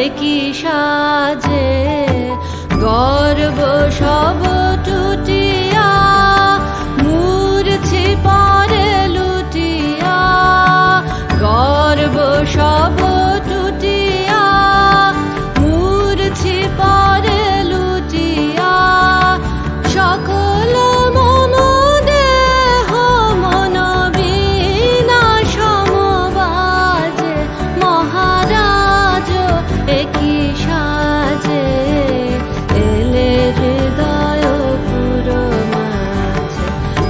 একই সাজে গর্ব সব টুটিয়া মূর্ছি পরে লুটিয়া গর্ব সব টুটিয়া মূর্ছি পরে লুটিয়া সকল মম দেহ মন বিনা সমবাজে মহারাজ একই সাজে এলে হৃদয় পুরো মাঝে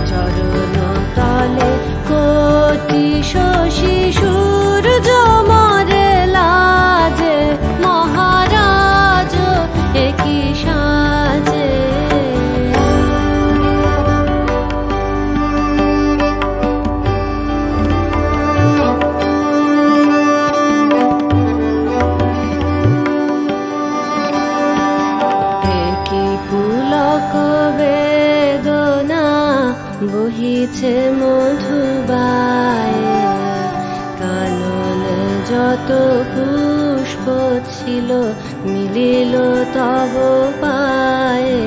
চরণ তলে কোটি শশী সূর্য মরে লাজে মহারাজ একই সাজে পুলক বেদনা বহিছে মধুবায়ে কাননে যত পুষ্প ছিল মিলিল তব পায়ে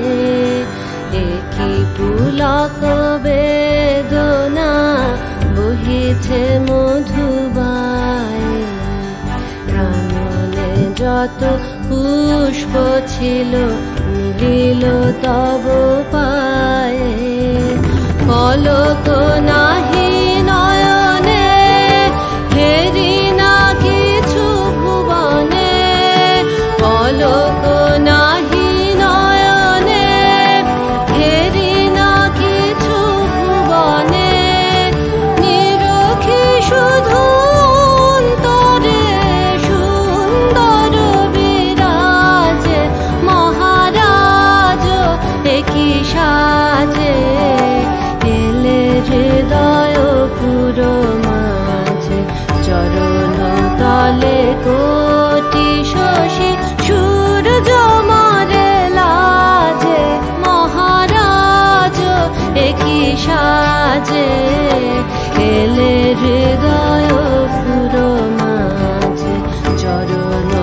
একই পুলক বেদনা বহিছে মধুবায়ে কাননে যত পুষ্প ছিল মিলিল তব পায়ে পলক নাহি নয়নে হেরি না কিছু ভুবনে পলক নাহি নয়নে হেরি না কিছু ভুবনে নিরখি শুধু অন্তরে সুন্দর বিরাজে মহারাজ একই সাজে এলে হৃদয় পুরো মাঝে চরণ তলে কোটি শশী সূর্য মরে লাজে মহারাজ একই সাজে এলে হৃদয়